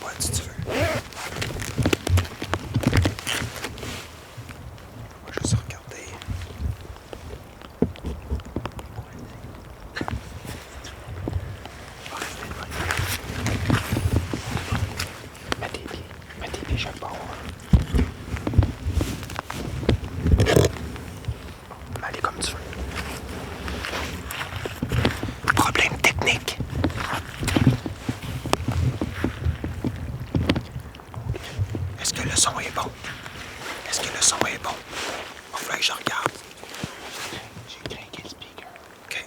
boire si tu veux. On va juste regarder. Mets tes pieds chaque bord. Allez comme tu veux. Problème technique. Est-ce que le son est bon? Est-ce que le son est bon? Il va falloir que je regarde. J'ai craqué le speaker. OK.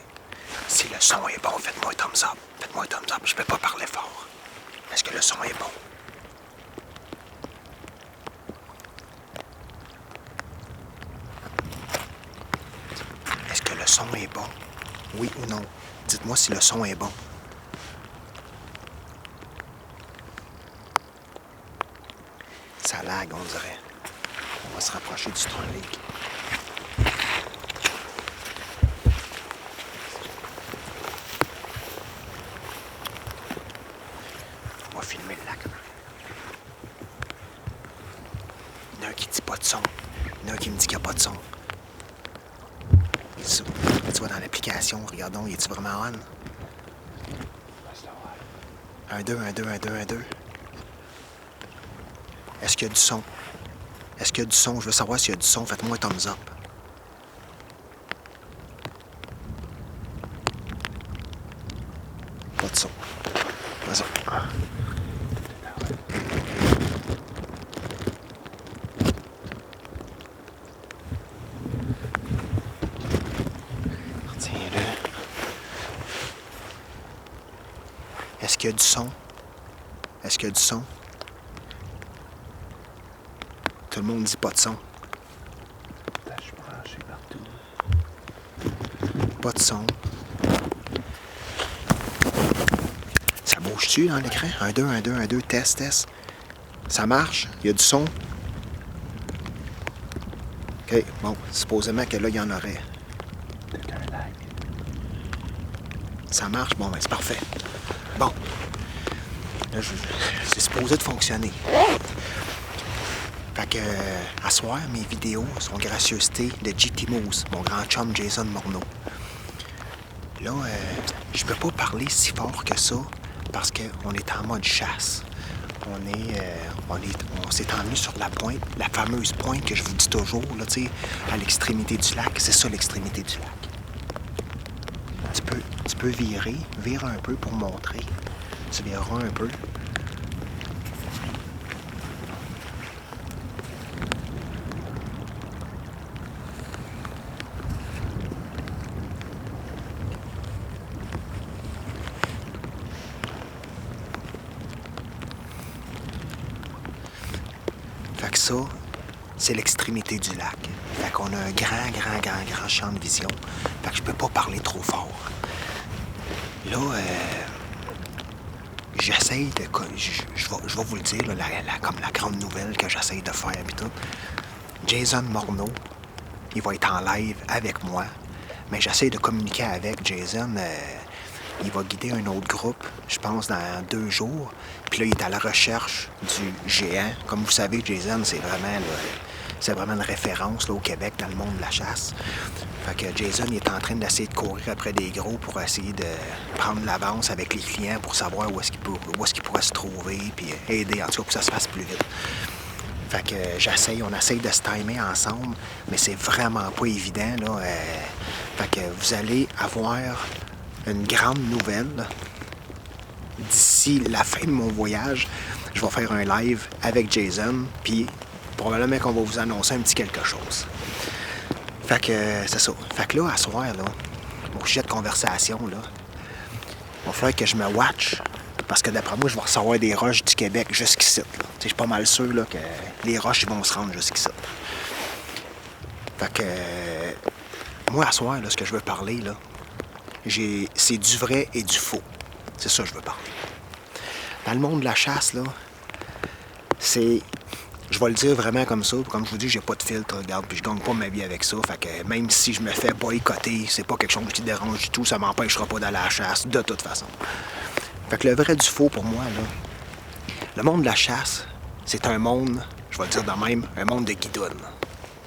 Si le son est bon, faites-moi un thumbs up. Faites-moi un thumbs up. Je peux pas parler fort. Est-ce que le son est bon? Est-ce que le son est bon? Oui ou non? Dites-moi si le son est bon. Ça lag, on dirait. On va se rapprocher du Starlink. On va filmer le lac. Il y en a un qui dit pas de son. Il y en a un qui me dit qu'il n'y a pas de son. Tu vois dans l'application, regardons, il est-tu vraiment on? 1, 2, 1, 2, 1, 2, 1, 2. Est-ce qu'il y a du son? Est-ce qu'il y a du son? Je veux savoir s'il y a du son. Faites-moi un thumbs up. Pas de son. Vas-y. Retiens-le. Est-ce qu'il y a du son? Est-ce qu'il y a du son? Tout le monde dit pas de son. Je suis branché partout. Pas de son. Ça bouge-tu dans l'écran? 1, 2, 1, 2, 1, 2, test, test. Ça marche? Il y a du son? OK, bon, supposément que là, il y en aurait. Peut-être un lag. Ça marche? Bon, ben c'est parfait. Bon. Là, c'est supposé de fonctionner. Fait que, à soir, mes vidéos sont gracieuseté de GT Moose, mon grand chum Jason Morneau. Là, je peux pas parler si fort que ça parce qu'on est en mode chasse. On s'est emmené sur la pointe, la fameuse pointe que je vous dis toujours, là, tu sais, à l'extrémité du lac. C'est ça, l'extrémité du lac. Tu peux virer un peu pour montrer. Tu verras un peu. Fait que ça, c'est l'extrémité du lac. Fait qu'on a un grand champ de vision. Fait que je peux pas parler trop fort. Là, j'essaye de... Je vais vous le dire, là, comme la grande nouvelle que j'essaye de faire et tout. Jason Morneau, il va être en live avec moi. Mais j'essaie de communiquer avec Jason. Il va guider un autre groupe, je pense, dans 2 jours. Puis là, il est à la recherche du géant. Comme vous savez, Jason, c'est vraiment une référence là, au Québec dans le monde de la chasse. Fait que Jason, il est en train d'essayer de courir après des gros pour essayer de prendre l'avance avec les clients pour savoir où est-ce qu'il pourrait se trouver, puis aider, en tout cas, pour que ça se fasse plus vite. Fait que on essaye de se timer ensemble, mais c'est vraiment pas évident, là. Fait que vous allez avoir une grande nouvelle. D'ici la fin de mon voyage, je vais faire un live avec Jason, puis probablement qu'on va vous annoncer un petit quelque chose. Fait que c'est ça. Fait que là, à soir, là, au sujet de conversation, là, il va falloir que je me watch, parce que d'après moi, je vais recevoir des rushs du Québec jusqu'ici. Je suis pas mal sûr là, que les rushs vont se rendre jusqu'ici. Fait que moi, à soir, là, ce que je veux parler, là, c'est du vrai et du faux. C'est ça que je veux parler. Dans le monde de la chasse, là, c'est... Je vais le dire vraiment comme ça. Comme je vous dis, j'ai pas de filtre, regarde, puis je gagne pas ma vie avec ça. Fait que même si je me fais boycotter, c'est pas quelque chose qui dérange du tout. Ça m'empêchera pas d'aller à la chasse, de toute façon. Fait que le vrai du faux, pour moi, là, Le monde de la chasse, c'est un monde, je vais le dire de même, un monde de guidoune.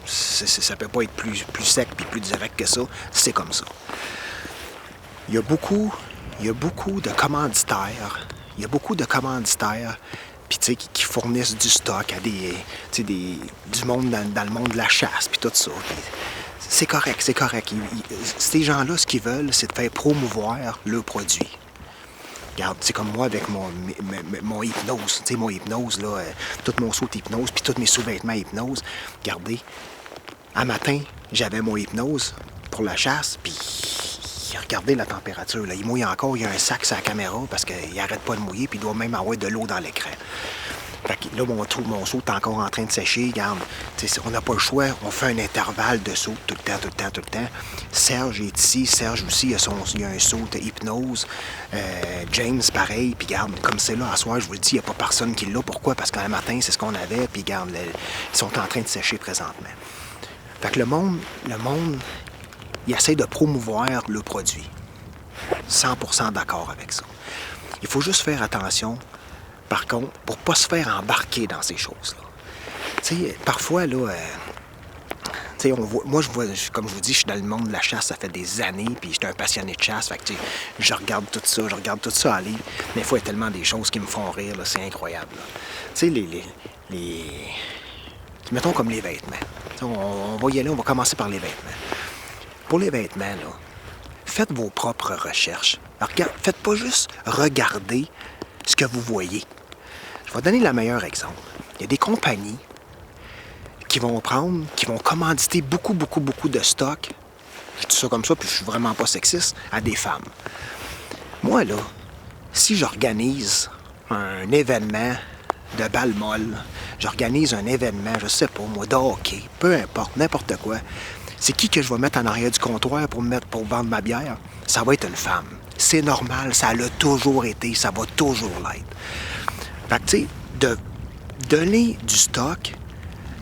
Ça peut pas être plus sec et plus direct que ça. C'est comme ça. Il y a beaucoup de commanditaires. Il y a beaucoup de commanditaires puis, tu sais, qui fournissent du stock à du monde dans le monde de la chasse, puis tout ça. Puis, c'est correct, c'est correct. Ces gens-là, ce qu'ils veulent, c'est de faire promouvoir leurs produits. Regarde, c'est comme moi avec mon hypnose. Tu sais, mon hypnose, là, tout mon saut hypnose, puis tous mes sous-vêtements hypnose. Regardez, un matin, j'avais mon hypnose pour la chasse, puis regardez la température. Là. Il mouille encore, il y a un sac sur la caméra parce qu'il n'arrête pas de mouiller, puis il doit même avoir de l'eau dans l'écran. Fait que là, mon saut est encore en train de sécher. Regarde, on n'a pas le choix. On fait un intervalle de saut tout le temps. Serge est ici. Serge aussi, il y a un saut de hypnose. James, pareil. Puis regarde, comme c'est là, à soir, je vous le dis, il n'y a pas personne qui l'a. Pourquoi? Parce qu'un matin, c'est ce qu'on avait. Puis regarde, ils sont en train de sécher présentement. Fait que le monde, il essaie de promouvoir le produit. 100% d'accord avec ça. Il faut juste faire attention, par contre, pour ne pas se faire embarquer dans ces choses-là. Tu sais, parfois, là, moi, comme je vous dis, je suis dans le monde de la chasse, ça fait des années, puis j'étais un passionné de chasse, fait que, je regarde tout ça aller. Des fois, il y a tellement des choses qui me font rire, là, c'est incroyable. Tu sais, mettons comme les vêtements. On va y aller, on va commencer par les vêtements. Pour les vêtements, là, faites vos propres recherches. Alors, faites pas juste regarder ce que vous voyez. Je vais donner le meilleur exemple. Il y a des compagnies qui vont commanditer beaucoup de stock. Je dis ça comme ça, puis je suis vraiment pas sexiste, à des femmes. Moi, là, si j'organise un événement de balle molle, j'organise un événement, je sais pas, moi, de hockey, peu importe, n'importe quoi, c'est qui que je vais mettre en arrière du comptoir pour vendre ma bière? Ça va être une femme. C'est normal, ça l'a toujours été, ça va toujours l'être. Fait que, tu sais, de donner du stock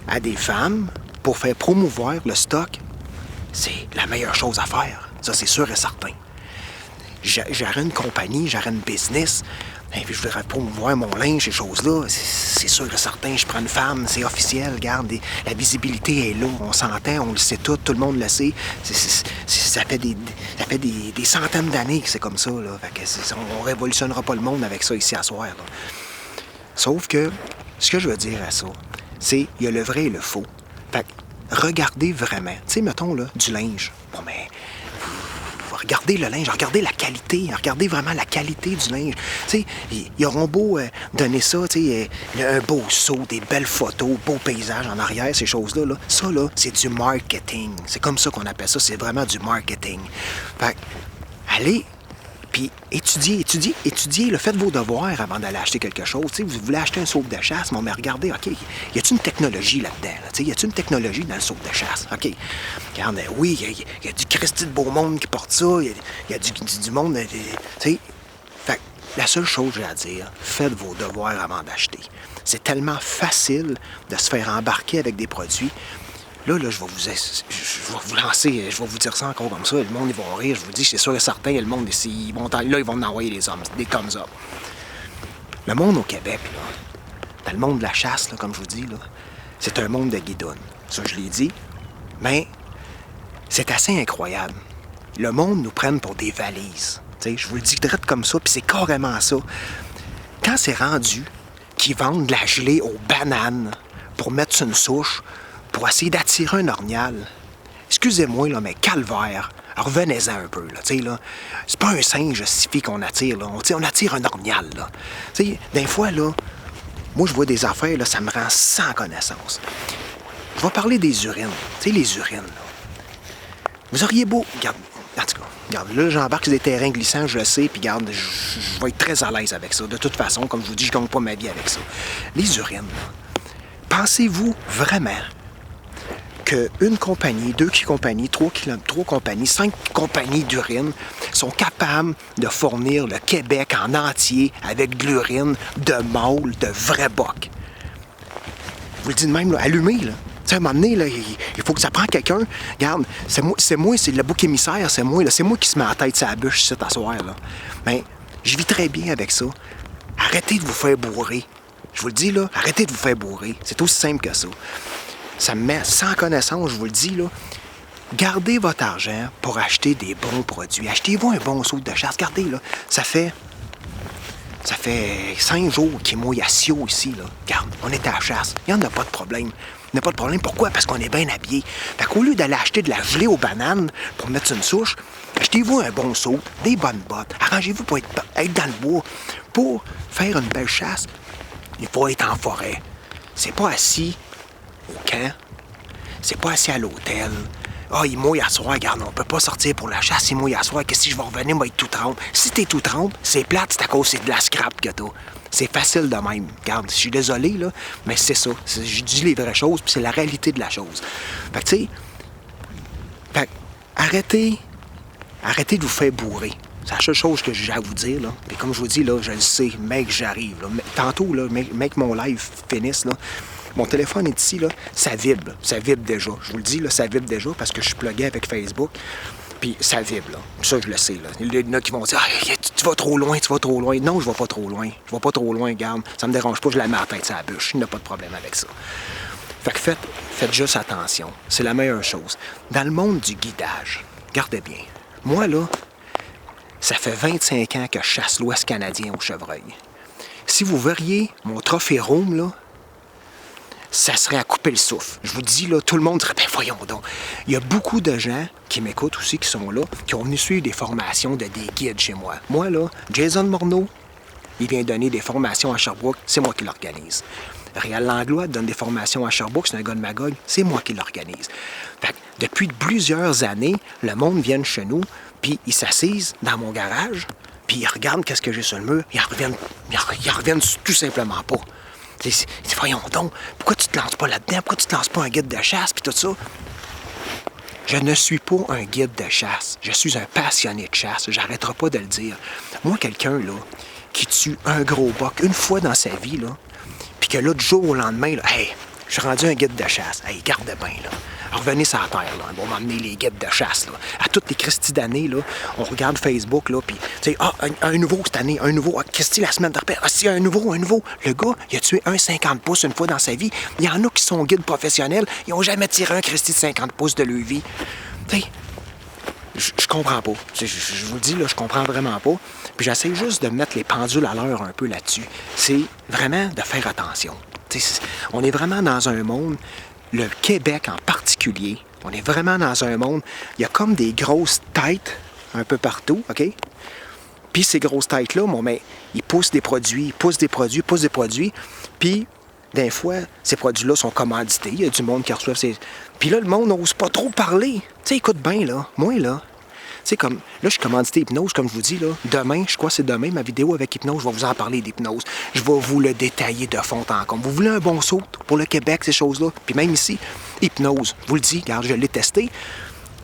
à des femmes pour faire promouvoir le stock, c'est la meilleure chose à faire. Ça, c'est sûr et certain. J'aurais une compagnie, j'aurais une business, et puis je voudrais promouvoir mon linge, ces choses-là. C'est sûr et certain, je prends une femme, c'est officiel, regarde, la visibilité est là, on s'entend, on le sait tout le monde le sait. Ça fait des centaines d'années que c'est comme ça, là. Fait que on révolutionnera pas le monde avec ça ici à soir, là. Sauf que, ce que je veux dire à ça, c'est il y a le vrai et le faux. Fait que, regardez vraiment. Tu sais, mettons, là, du linge. Bon, mais regardez le linge, regardez la qualité, regardez vraiment la qualité du linge. Tu sais, ils auront beau donner ça, tu sais, un beau saut, des belles photos, beaux paysages en arrière, ces choses-là, là. Ça, là, c'est du marketing. C'est comme ça qu'on appelle ça, c'est vraiment du marketing. Fait que, allez, puis étudiez, faites vos devoirs avant d'aller acheter quelque chose. T'sais, vous voulez acheter un saut de chasse, mais regardez, OK, y a-t-il une technologie là-dedans? Là, y a-t-il une technologie dans le saut de chasse? OK, regarde, oui, il y a du Christy de beau monde qui porte ça, il y a du monde, fait la seule chose que j'ai à dire, faites vos devoirs avant d'acheter. C'est tellement facile de se faire embarquer avec des produits. Là, je vais vous lancer, je vais vous dire ça encore comme ça. Le monde, ils vont rire. Je vous dis, c'est sûr et certain, le monde, ils vont en envoyer des thumbs up. Le monde au Québec, là, dans le monde de la chasse, là, comme je vous dis, là, c'est un monde de guidoune. Ça, je l'ai dit. Mais c'est assez incroyable. Le monde nous prenne pour des valises. T'sais, je vous le dis direct comme ça, puis c'est carrément ça. Quand c'est rendu qu'ils vendent de la gelée aux bananes pour mettre sur une souche, pour essayer d'attirer un orignal. Excusez-moi, là, mais calvaire, revenez-en un peu, là, tu sais, là. C'est pas un singe suffit qu'on attire, là. On attire un orignal, là. Tu sais, des fois, là, moi, je vois des affaires, là, ça me rend sans connaissance. Je vais parler des urines. Tu sais, les urines, là. Vous auriez beau... Regarde, en tout cas, regarde, là, j'embarque sur des terrains glissants, je le sais, puis regarde, je vais être très à l'aise avec ça. De toute façon, comme je vous dis, je gagne pas ma vie avec ça. Les urines, là. Pensez-vous vraiment qu'une compagnie, deux compagnies, trois compagnies, 5 compagnies d'urine sont capables de fournir le Québec en entier avec de l'urine de mâles, de vrais bocs? Je vous le dis de même, là, allumez, là. Tu sais, à un moment donné, là, il faut que ça prenne quelqu'un. Regarde, c'est moi, c'est le bouc émissaire, c'est moi, là. C'est moi qui se met la tête sur la bûche, cet asseoir, là. Mais je vis très bien avec ça. Arrêtez de vous faire bourrer. Je vous le dis, là, arrêtez de vous faire bourrer. C'est aussi simple que ça. Ça me met sans connaissance, je vous le dis, là. Gardez votre argent pour acheter des bons produits. Achetez-vous un bon saut de chasse. Regardez, là, ça fait 5 jours qu'il mouille à Sio ici, là. Regarde, on est à la chasse. Il n'y en a pas de problème. Il n'y a pas de problème. Pourquoi? Parce qu'on est bien habillés. Fait qu'au lieu d'aller acheter de la gelée aux bananes pour mettre sur une souche, achetez-vous un bon saut, des bonnes bottes. Arrangez-vous pour être dans le bois. Pour faire une belle chasse, il faut être en forêt. C'est pas assis au camp. C'est pas assis à l'hôtel. Ah, il mouille à soir, regarde, on peut pas sortir pour la chasse, il mouille à soir, que si je vais revenir, moi, être tout trempe. Si t'es tout trempe, c'est plate, c'est à cause c'est de la scrap que t'as. C'est facile de même. Regarde, je suis désolé, là, mais c'est ça. Je dis les vraies choses, puis c'est la réalité de la chose. Fait que, tu sais, arrêtez de vous faire bourrer. C'est la seule chose que j'ai à vous dire, là. Puis comme je vous dis, là, je le sais, mec, j'arrive, là. Tantôt, là, mec, mon live finisse, là. Mon téléphone est ici, là, ça vibre déjà. Je vous le dis, là, ça vibre déjà parce que je suis plugué avec Facebook, puis ça vibre, là. Ça, je le sais, là. Il y en a qui vont dire « Ah, tu vas trop loin, tu vas trop loin. » Non, je vais pas trop loin. Je vais pas trop loin, garde. Ça me dérange pas, je la mets à la tête sur la bûche. Il n'y a pas de problème avec ça. Fait que faites juste attention. C'est la meilleure chose. Dans le monde du guidage, gardez bien. Moi, là, ça fait 25 ans que je chasse l'Ouest canadien au chevreuil. Si vous verriez mon trophée Rome, là, ça serait à couper le souffle. Je vous dis, là, tout le monde dirait, ben voyons donc. Il y a beaucoup de gens qui m'écoutent aussi, qui sont là, qui ont venu suivre des formations de des guides chez moi. Moi, là, Jason Morneau, il vient donner des formations à Sherbrooke, c'est moi qui l'organise. Réal Langlois donne des formations à Sherbrooke, c'est un gars de Magog, c'est moi qui l'organise. Fait que depuis plusieurs années, le monde vient chez nous, puis ils s'assisent dans mon garage, puis ils regardent qu'est-ce que j'ai sur le mur, ils reviennent tout simplement pas. Voyons donc, pourquoi tu te lances pas là-dedans? Pourquoi tu te lances pas un guide de chasse puis tout ça? Je ne suis pas un guide de chasse. Je suis un passionné de chasse. J'arrêterai pas de le dire. Moi, quelqu'un, là, qui tue un gros boc une fois dans sa vie, là, puis que là, du jour au lendemain, là, hey, je suis rendu un guide de chasse. Hey, garde bien, là. Revenez sur la terre, là. Ils vont m'emmener les guides de chasse, là. À toutes les Christy d'années, là, on regarde Facebook, là, puis, tu sais, un nouveau cette année, un nouveau. Christy, la semaine d'après, si, un nouveau. Le gars, il a tué un 50 pouces une fois dans sa vie. Il y en a qui sont guides professionnels, ils n'ont jamais tiré un Christy de 50 pouces de leur vie. Tu sais, je comprends pas. Je vous le dis, là, je comprends vraiment pas. Puis j'essaie juste de mettre les pendules à l'heure un peu là-dessus. C'est vraiment de faire attention. T'sais, on est vraiment dans un monde, le Québec en particulier, on est vraiment dans un monde, il y a comme des grosses têtes un peu partout, OK? Puis ces grosses têtes-là, bon, ben, ils poussent des produits, puis des fois, ces produits-là sont commandités, il y a du monde qui reçoit ces... Puis là, le monde n'ose pas trop parler. Tu sais, écoute bien, là, moi, là, tu sais, comme, là, je suis commandité hypnose, comme je vous dis, là. Demain, je crois que c'est demain, ma vidéo avec hypnose, je vais vous en parler d'hypnose. Je vais vous le détailler de fond en comble. Vous voulez un bon saut pour le Québec, ces choses-là? Puis même ici, hypnose, je vous le dis, regarde, je l'ai testé.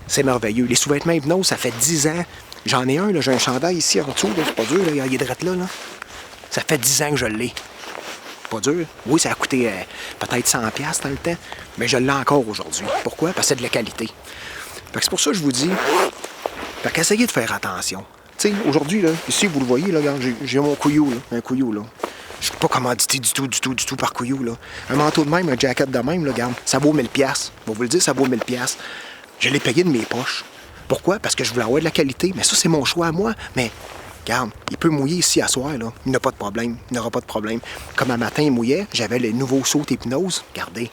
C'est merveilleux. Les sous-vêtements hypnose, ça fait 10 ans. J'en ai un, là, j'ai un chandail ici en dessous, là, c'est pas dur, là, il est drette là. Ça fait 10 ans que je l'ai. Pas dur. Oui, ça a coûté peut-être 100$ dans le temps, mais je l'ai encore aujourd'hui. Pourquoi? Parce que c'est de la qualité. Fait que c'est pour ça que je vous dis, fait qu'essayez de faire attention. Tu sais, aujourd'hui, là, ici, vous le voyez, là, regarde, j'ai mon couillou, là, un couillou, là. Je suis pas commandité du tout par couillou, là. Un manteau de même, un jacket de même, là, regarde, ça vaut 1000$. Je vais vous le dire, ça vaut 1000$. Je l'ai payé de mes poches. Pourquoi? Parce que je voulais avoir de la qualité. Mais ça, c'est mon choix à moi. Mais, regarde, il peut mouiller ici à soir, là. Il n'a pas de problème. Il n'aura pas de problème. Comme un matin, il mouillait, j'avais les nouveaux sauts hypnose. Regardez.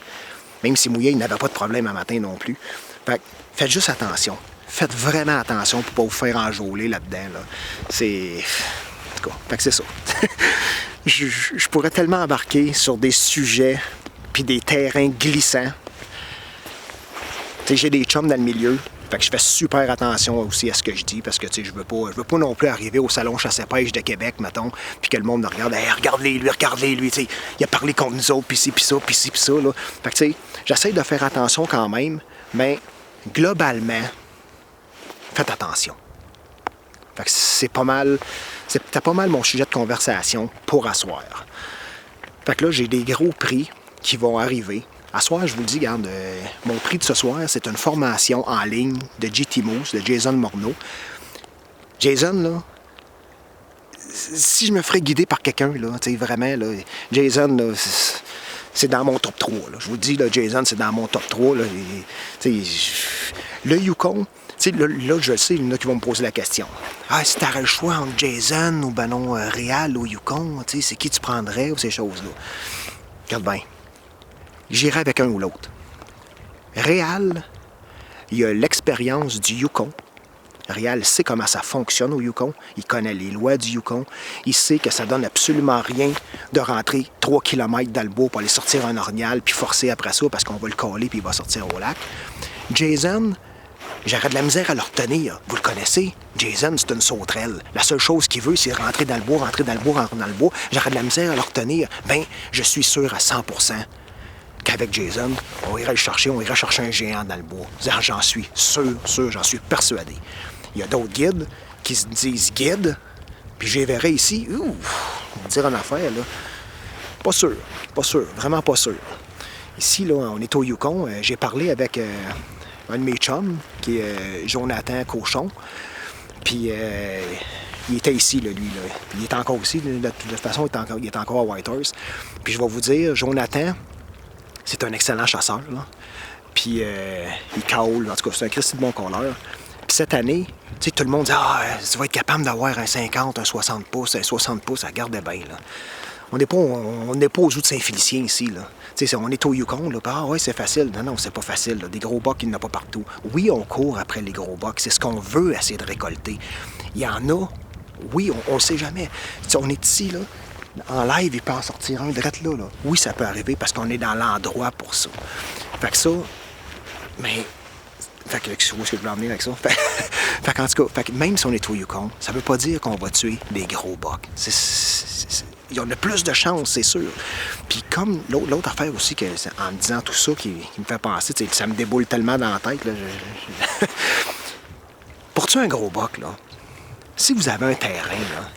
Même s'il mouillait, il n'avait pas de problème un matin non plus. Fait que, faites juste attention. Faites vraiment attention pour pas vous faire enjôler là-dedans, là. C'est... En tout cas, fait que c'est ça. je pourrais tellement embarquer sur des sujets puis des terrains glissants. Tu sais, j'ai des chums dans le milieu. Fait que je fais super attention aussi à ce que je dis parce que, tu sais, je veux pas non plus arriver au salon chasse-pêche de Québec, mettons, puis que le monde me regarde, hey, regardez-les, lui, tu sais, il a parlé contre nous autres, puis ci, puis ça, là. Fait que, tu sais, j'essaie de faire attention quand même, mais globalement, faites attention. Fait que c'était pas mal mon sujet de conversation pour asseoir. Fait que là, j'ai des gros prix qui vont arriver. À soir, je vous le dis, regarde, mon prix de ce soir, c'est une formation en ligne de JT Moose, de Jason Morneau. Jason, là, si je me ferais guider par quelqu'un, là, tu sais, vraiment, là, Jason, là, c'est dans mon top 3. Là. Je vous le dis, là, Jason, c'est dans mon top 3. Là. Et, le Yukon, là, je sais, il y en a qui vont me poser la question. Ah, si tu aurais le choix entre Jason ou ben non, Réal ou Yukon, c'est qui tu prendrais ou ces choses-là? Regarde bien. J'irais avec un ou l'autre. Réal, il a l'expérience du Yukon. Réal sait comment ça fonctionne au Yukon. Il connaît les lois du Yukon. Il sait que ça donne absolument rien de rentrer 3 km dans le bois pour aller sortir un orignal puis forcer après ça parce qu'on va le coller puis il va sortir au lac. Jason, j'aurais de la misère à le retenir. Vous le connaissez? Jason, c'est une sauterelle. La seule chose qu'il veut, c'est rentrer dans le bois, rentrer dans le bois, rentrer dans le bois. J'aurais de la misère à le retenir. Bien, je suis sûr à 100% qu'avec Jason, on irait chercher un géant dans le bois. J'en suis sûr, j'en suis persuadé. Il y a d'autres guides qui se disent guides, puis je les verrai ici, dire une affaire, là. Pas sûr, vraiment pas sûr. Ici, là, on est au Yukon. J'ai parlé avec un de mes chums, qui est Jonathan Cochon, puis il était ici, là, lui. Là. Il est encore ici, de toute façon, il est encore à Whitehorse. Puis je vais vous dire, Jonathan, c'est un excellent chasseur, là. Puis il caule, en tout cas, c'est un Christy de bon colleur. Puis cette année, tu sais, tout le monde dit « Ah, tu vas être capable d'avoir un 50, un 60 pouces, un 60 pouces, ça garde bien, là. » On n'est pas aux eaux de Saint-Félicien ici, là. Tu sais, on est au Yukon, là. Ah ouais, c'est facile. Non, c'est pas facile, là. Des gros bocs, il n'y en a pas partout. Oui, on court après les gros bocs. C'est ce qu'on veut essayer de récolter. Il y en a, oui, on ne sait jamais. T'sais, on est ici, là. En live, il peut en sortir un direct là, là. Oui, ça peut arriver parce qu'on est dans l'endroit pour ça. Fait que ça, mais... Fait que, où est-ce que je veux emmener avec ça? Fait qu'en tout cas, même si on est au Yukon, ça veut pas dire qu'on va tuer des gros bocs. Il y en a plus de chances, c'est sûr. Puis comme l'autre affaire aussi, en me disant tout ça, qui me fait penser, ça me déboule tellement dans la tête, là, pour tuer un gros boc, là, si vous avez un terrain, là,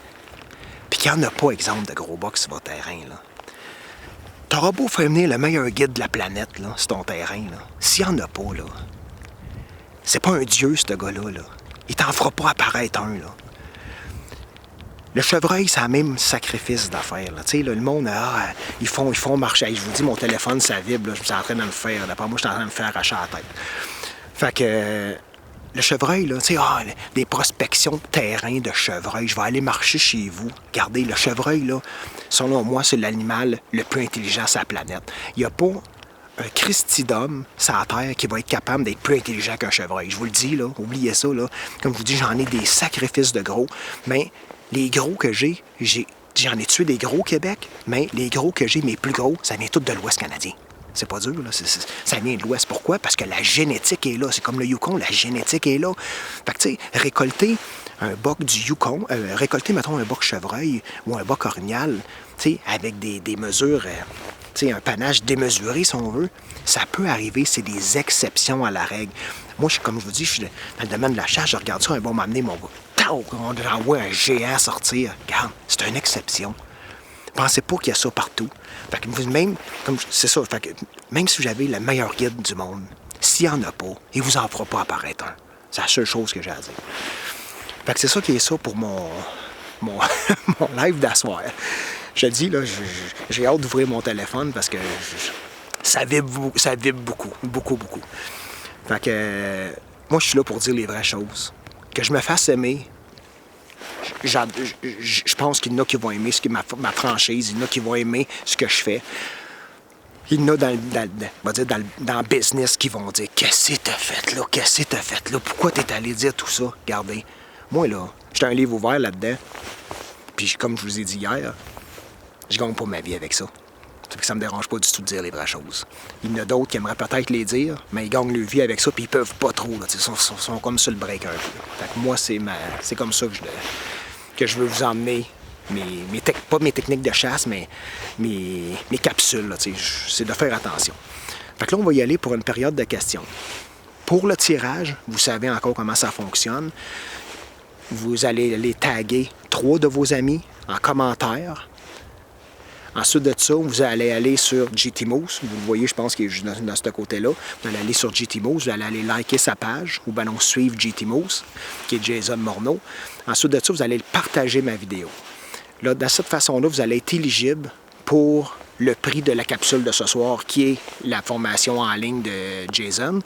puis qu'il n'y en a pas, exemple, de gros bocs sur votre terrain, là, t'auras beau faire venir le meilleur guide de la planète, là, sur ton terrain, là, s'il n'y en a pas, là, c'est pas un dieu, ce gars-là, là. Il t'en fera pas apparaître un, là. Le chevreuil, c'est le même sacrifice d'affaires, là. Tu sais, le monde, ils font marcher. Je vous dis, mon téléphone, ça vibre, là. Je suis en train de me faire. D'après moi, je suis en train de me faire arracher la tête. Fait que... le chevreuil, là, tu sais, des prospections de terrain de chevreuil. Je vais aller marcher chez vous. Regardez, le chevreuil, là, selon moi, c'est l'animal le plus intelligent sur la planète. Il n'y a pas un Christi d'homme sur la terre qui va être capable d'être plus intelligent qu'un chevreuil. Je vous le dis, là, oubliez ça, là. Comme je vous dis, j'en ai des sacrifices de gros, mais les gros que j'en ai tué des gros au Québec, mais les gros que j'ai, mes plus gros, ça vient tout de l'Ouest canadien. C'est pas dur, là. Ça vient de l'Ouest. Pourquoi? Parce que la génétique est là. C'est comme le Yukon, la génétique est là. Fait que, tu sais, récolter un boc du Yukon, récolter, mettons, un boc chevreuil ou un boc orignal, tu sais, avec des mesures, tu sais, un panache démesuré, si on veut, ça peut arriver. C'est des exceptions à la règle. Moi, comme je vous dis, je suis dans le domaine de la chasse, je regarde ça, un bon m'amener mon boc. On envoie un géant sortir. Regarde, c'est une exception. Pensez pas qu'il y a ça partout. Fait que même, c'est ça, fait que même si vous avez le meilleur guide du monde, s'il n'y en a pas, il vous en fera pas apparaître un. C'est la seule chose que j'ai à dire. Fait que c'est ça qui est ça pour mon live d'asseoir. Je te dis, là, j'ai hâte d'ouvrir mon téléphone parce que ça vibre beaucoup. Fait que moi, je suis là pour dire les vraies choses. Que je me fasse aimer. Je pense qu'il y en a qui vont aimer ma franchise, il y en a qui vont aimer ce que je fais. Il y en a dans le business qui vont dire « Qu'est-ce que t'as fait là? Pourquoi t'es allé dire tout ça? » Regardez, moi là, j'ai un livre ouvert là-dedans. Puis comme je vous ai dit hier, je gagne pas ma vie avec ça. Ça me dérange pas du tout de dire les vraies choses. Il y en a d'autres qui aimeraient peut-être les dire, mais ils gagnent leur vie avec ça, puis ils peuvent pas trop. Là, ils sont comme sur le break un peu. Fait que moi, c'est comme ça que je veux vous emmener. Pas mes techniques de chasse, mais mes capsules. Là, c'est de faire attention. Fait que là, on va y aller pour une période de questions. Pour le tirage, vous savez encore comment ça fonctionne. Vous allez les taguer 3 de vos amis en commentaire. Ensuite de ça, vous allez aller sur GT Moose. Vous le voyez, je pense qu'il est juste dans ce côté-là. Vous allez aller sur GT Moose, vous allez aller liker sa page ou bien suivre GT Moose, qui est Jason Morneau. Ensuite de ça, vous allez partager ma vidéo. Là, de cette façon-là, vous allez être éligible pour le prix de la capsule de ce soir, qui est la formation en ligne de Jason.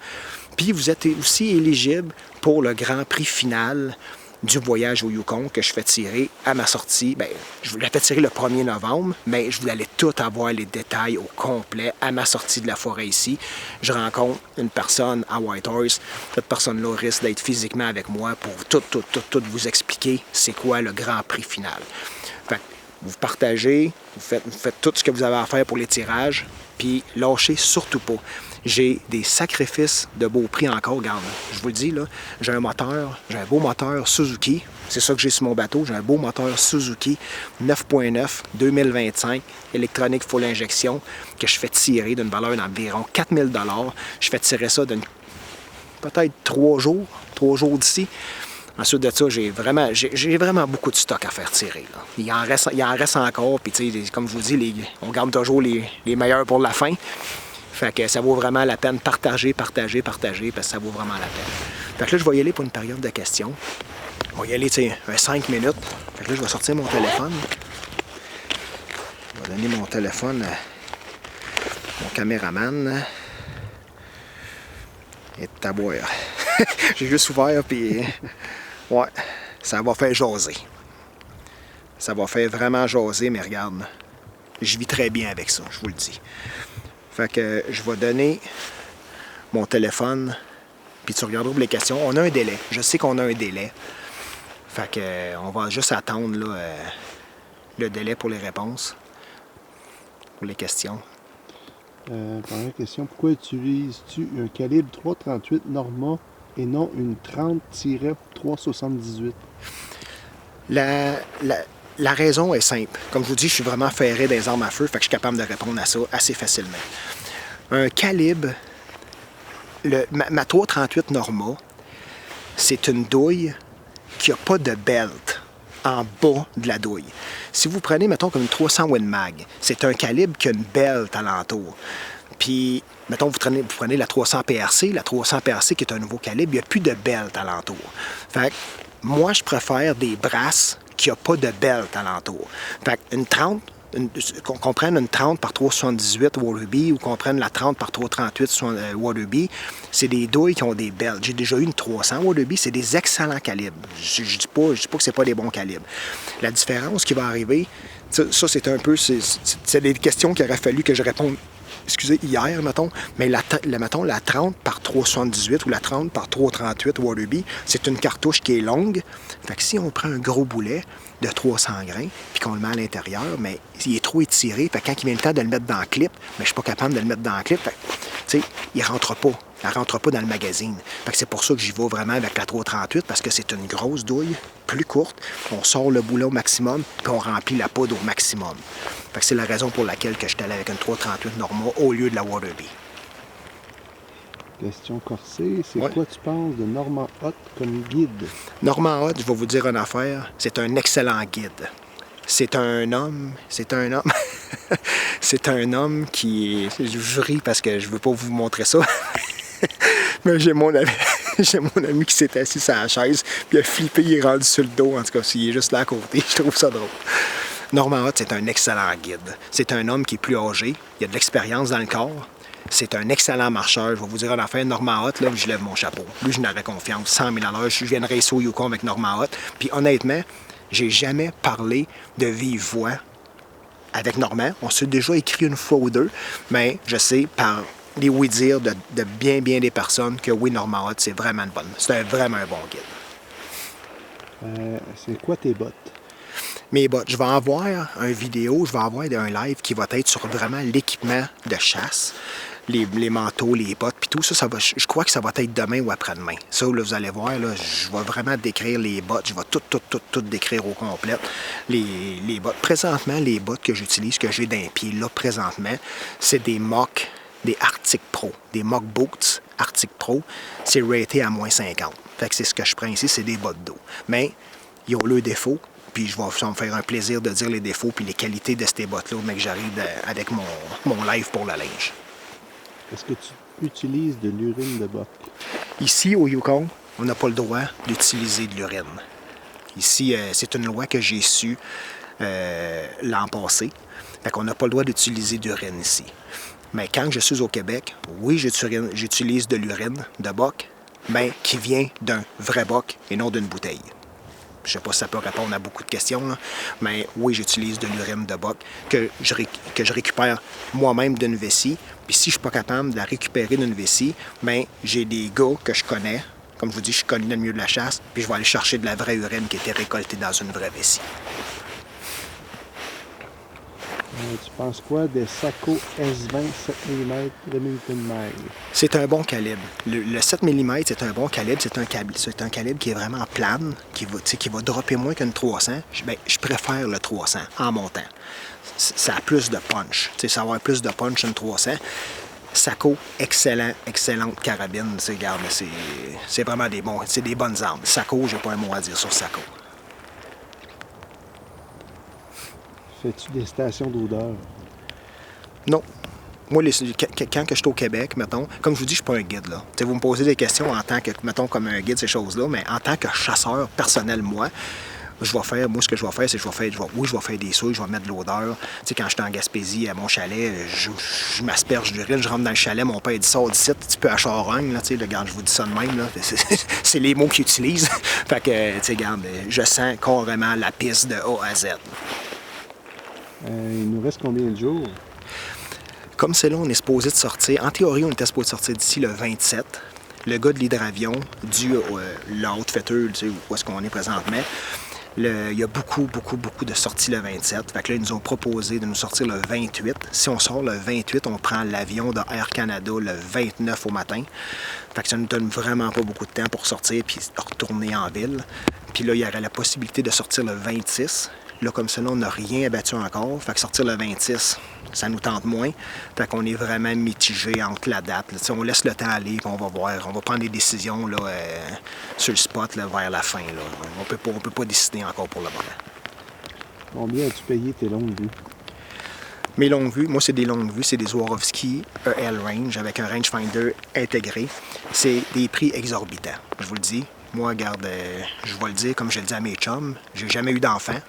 Puis vous êtes aussi éligible pour le grand prix final du voyage au Yukon que je fais tirer à ma sortie. Bien, je vous l'ai fait tirer le 1er novembre, mais je vous allez tout avoir les détails au complet à ma sortie de la forêt ici. Je rencontre une personne à Whitehorse. Cette personne-là risque d'être physiquement avec moi pour tout vous expliquer c'est quoi le grand prix final. Fait que vous partagez, vous faites tout ce que vous avez à faire pour les tirages, puis lâchez surtout pas. J'ai des sacrifices de beau prix encore, regarde. Je vous le dis, là, j'ai un beau moteur Suzuki. C'est ça que j'ai sur mon bateau. J'ai un beau moteur Suzuki 9.9 2025, électronique full injection, que je fais tirer d'une valeur d'environ 4000 $. Je fais tirer ça d'une peut-être 3 jours d'ici. Ensuite de ça, j'ai vraiment beaucoup de stock à faire tirer. Là. Il en reste encore. Puis, comme je vous dis, on garde toujours les meilleurs pour la fin. Fait que ça vaut vraiment la peine. Partager, parce que ça vaut vraiment la peine. Fait que là, je vais y aller pour une période de questions. On va y aller, 5 minutes. Fait que là, je vais sortir mon téléphone. Je vais donner mon téléphone à mon caméraman. Et à boire. J'ai juste ouvert, puis... Ouais, ça va faire jaser. Ça va faire vraiment jaser, mais regarde, je vis très bien avec ça, je vous le dis. Fait que je vais donner mon téléphone, puis tu regarderas pour les questions. On a un délai. Je sais qu'on a un délai. Fait que on va juste attendre là, le délai pour les réponses, pour les questions. Première question, pourquoi utilises-tu un calibre 338 Norma et non une 30-378? La raison est simple. Comme je vous dis, je suis vraiment ferré des armes à feu, fait que je suis capable de répondre à ça assez facilement. Un calibre, ma 338 Norma, c'est une douille qui n'a pas de belt en bas de la douille. Si vous prenez, mettons, comme une 300 Win Mag, c'est un calibre qui a une belt alentour. Puis, mettons, vous prenez la 300 PRC, qui est un nouveau calibre, il n'y a plus de belt alentour. Fait que moi, je préfère des brasses qui n'ont pas de belt alentour. Fait qu'une 30, qu'on prenne une 30 par 378 Waterby ou qu'on prenne la 30 par 338 Waterby, c'est des douilles qui ont des belts. J'ai déjà eu une 300 Waterby, c'est des excellents calibres. Je dis pas que c'est pas des bons calibres. La différence qui va arriver, ça c'est un peu, c'est des questions qu'il aurait fallu que je réponde hier, mettons, mais mettons, la 30 par 378 ou la 30 par 338 Waterby, c'est une cartouche qui est longue. Fait que si on prend un gros boulet de 300 grains, puis qu'on le met à l'intérieur, mais il est trop étiré, fait que quand il vient le temps de le mettre dans le clip, mais je suis pas capable de le mettre dans le clip, fait que, il rentre pas. Elle rentre pas dans le magazine. Fait que c'est pour ça que j'y vais vraiment avec la 338, parce que c'est une grosse douille, plus courte. On sort le boulet au maximum, puis on remplit la poudre au maximum. Fait que c'est la raison pour laquelle que je suis allé avec une 338 Norma au lieu de la Waterby. Question corsée, c'est quoi tu penses de Norman Hot comme guide? Norman Hot, je vais vous dire une affaire, c'est un excellent guide. C'est un homme qui est... Je ris parce que je veux pas vous montrer ça. Mais j'ai mon ami qui s'est assis sur la chaise, puis il a flippé, il est rendu sur le dos. En tout cas, s'il est juste là à côté, je trouve ça drôle. Norman Hot, c'est un excellent guide. C'est un homme qui est plus âgé, il a de l'expérience dans le corps. C'est un excellent marcheur. Je vais vous dire une affaire, Norman Hot, là, je lève mon chapeau. Lui, je n'aurais confiance. 100 000 $. Je viens de racer au Yukon avec Norman Hot. Puis honnêtement, j'ai jamais parlé de vive voix avec Normand. On s'est déjà écrit une fois ou deux, mais je sais par les oui-dire de bien des personnes que oui, Norman Hot, c'est vraiment vraiment un bon guide. C'est quoi tes bottes? Mes bottes, je vais avoir une vidéo, je vais avoir un live qui va être sur vraiment l'équipement de chasse. Les manteaux, les bottes, puis tout ça, je crois que ça va être demain ou après-demain. Ça, là, vous allez voir, là, je vais vraiment décrire les bottes. Je vais tout décrire au complet. Les bottes. Présentement, les bottes que j'utilise, que j'ai d'un pied, là, présentement, c'est des Arctic Pro. Des Mock Boots Arctic Pro. C'est raté à moins 50. Fait que c'est ce que je prends ici, c'est des bottes d'eau. Mais, ils ont leurs défauts. Puis ça va me faire un plaisir de dire les défauts puis les qualités de ces bottes-là, mais que j'arrive avec mon live pour le linge. Est-ce que tu utilises de l'urine de botte? Ici, au Yukon, on n'a pas le droit d'utiliser de l'urine. Ici, c'est une loi que j'ai su l'an passé. Fait qu'on n'a pas le droit d'utiliser d'urine ici. Mais quand je suis au Québec, oui, j'utilise de l'urine de boc, mais qui vient d'un vrai boc et non d'une bouteille. Je ne sais pas si ça peut répondre à beaucoup de questions, là, mais oui, j'utilise de l'urine de boc que je récupère moi-même d'une vessie. Puis si je ne suis pas capable de la récupérer d'une vessie, bien, j'ai des gars que je connais, comme je vous dis, je suis connu dans le milieu de la chasse, puis je vais aller chercher de la vraie urine qui a été récoltée dans une vraie vessie. Tu penses quoi des Sako S20 7 mm Remington Mag? C'est un bon calibre. Le 7 mm, c'est un bon calibre. C'est un calibre qui est vraiment plane, qui va dropper moins qu'une 300. Je préfère le 300 en montant. Ça a plus de punch. Ça va avoir plus de punch qu'une 300. Sako, excellente carabine. Regarde, c'est vraiment des bonnes armes. Sako, j'ai pas un mot à dire sur Sako. Fais-tu des stations d'odeur? Non. Moi, quand que je suis au Québec, mettons, comme je vous dis, je ne suis pas un guide, là. Vous me posez des questions en tant que, mettons, comme un guide, ces choses-là, mais en tant que chasseur personnel, moi, ce que je vais faire, c'est que je vais faire des souilles, je vais mettre de l'odeur. Quand j'étais en Gaspésie, à mon chalet, je m'asperge d'urine, je rentre dans le chalet, mon père dit sort d'ici, tu peux à charogne, là, regarde, je vous dis ça de même, là. C'est les mots qu'il utilise. Fait que, regarde, je sens carrément la piste de A à Z. Il nous reste combien de jours? Comme c'est là, on est supposé de sortir. En théorie, on était supposé de sortir d'ici le 27. Le gars de l'hydravion, du l'outfitter, où est-ce qu'on est présentement, il y a beaucoup de sorties le 27. Fait que là, ils nous ont proposé de nous sortir le 28. Si on sort le 28, on prend l'avion de Air Canada le 29 au matin. Fait que ça nous donne vraiment pas beaucoup de temps pour sortir puis retourner en ville. Puis là, il y aurait la possibilité de sortir le 26. Là, comme ça, là, on n'a rien abattu encore. Fait que sortir le 26, ça nous tente moins. Fait qu'on est vraiment mitigé entre la date. Là. On laisse le temps aller, puis on va voir. On va prendre des décisions là, sur le spot là, vers la fin. Là. On peut pas décider encore pour le moment. Combien as-tu payé tes longues vues? Mes longues vues, moi, c'est des longues vues. C'est des Swarovski EL Range avec un rangefinder intégré. C'est des prix exorbitants, je vous le dis. Moi, regarde, je vais le dire comme je le dis à mes chums, j'ai jamais eu d'enfants.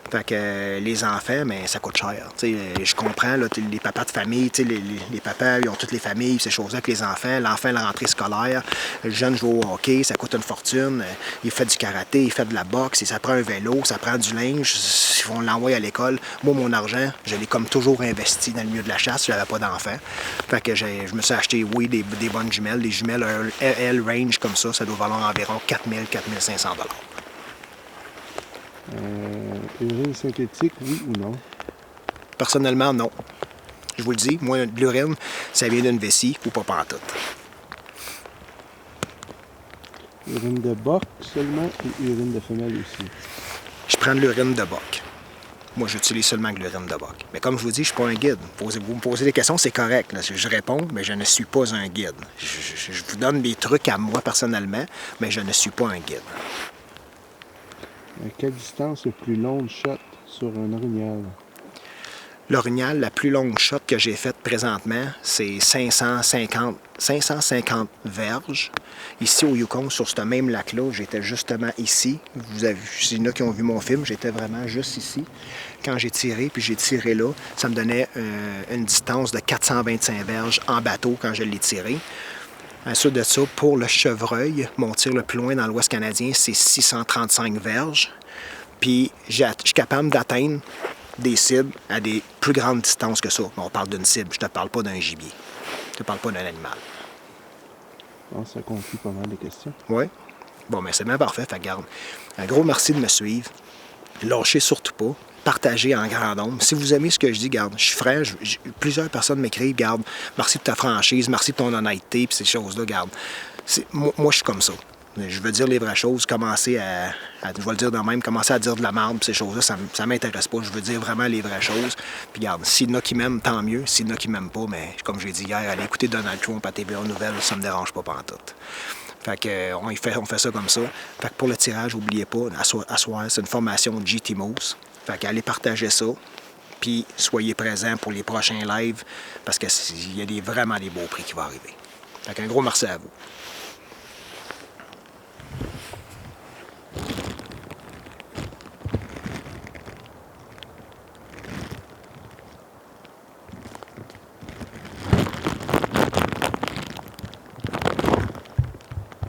Fait que les enfants, mais ça coûte cher. Je comprends, là, les papas de famille, les papas, ils ont toutes les familles, ces choses-là, avec les enfants. L'enfant, la rentrée scolaire, le jeune joue au hockey, ça coûte une fortune. Il fait du karaté, il fait de la boxe, ça prend un vélo, ça prend du linge, ils vont l'envoyer à l'école. Moi, mon argent, je l'ai comme toujours investi dans le milieu de la chasse, je n'avais pas d'enfant. Fait que je me suis acheté, oui, des bonnes jumelles, des jumelles L Range comme ça doit valoir environ 4 000 4 500 $. Urine synthétique, oui ou non? Personnellement, non. Je vous le dis, moi, de l'urine, ça vient d'une vessie ou pas pantoute. Urine de boc seulement ou urine de femelle aussi? Je prends de l'urine de boc. Moi, j'utilise seulement de l'urine de boc. Mais comme je vous dis, je ne suis pas un guide. Vous me posez des questions, c'est correct. Là. Je réponds, mais je ne suis pas un guide. Je vous donne des trucs à moi personnellement, mais je ne suis pas un guide. À quelle distance le plus long shot sur un orignal? L'orignal, la plus longue shot que j'ai faite présentement, c'est 550 verges. Ici au Yukon, sur ce même lac-là, j'étais justement ici. Vous avez vu, s'il y en a qui ont vu mon film, j'étais vraiment juste ici. Quand j'ai tiré, puis j'ai tiré là, ça me donnait une distance de 425 verges en bateau quand je l'ai tiré. Ensuite de ça, pour le chevreuil, mon tir le plus loin dans l'Ouest canadien, c'est 635 verges. Puis je suis capable d'atteindre des cibles à des plus grandes distances que ça. On parle d'une cible, je te parle pas d'un gibier. Je te parle pas d'un animal. Bon, ça conclut pas mal de questions. Oui? Bon, mais c'est bien parfait. Fait garde. Un gros merci de me suivre. Lâchez surtout pas. Partagez en grand nombre. Si vous aimez ce que je dis, garde, je suis franc. Plusieurs personnes m'écrivent, garde, merci de ta franchise, merci de ton honnêteté, puis ces choses-là, garde. Moi, je suis comme ça. Je veux dire les vraies choses, je vais le dire de même, commencer à dire de la merde, puis ces choses-là, ça m'intéresse pas. Je veux dire vraiment les vraies choses. Puis garde, s'il y en a qui m'aiment, tant mieux. S'il y en a qui m'aiment pas, mais comme j'ai dit hier, aller écouter Donald Trump à TVA Nouvelles, ça me dérange pas pantoute. Fait que on fait ça comme ça. Fait que pour le tirage, n'oubliez pas, à soir, c'est une formation GT Moose. Fait qu'allez partager ça. Puis soyez présents pour les prochains lives parce qu'il y a vraiment des beaux prix qui vont arriver. Fait qu'un gros merci à vous.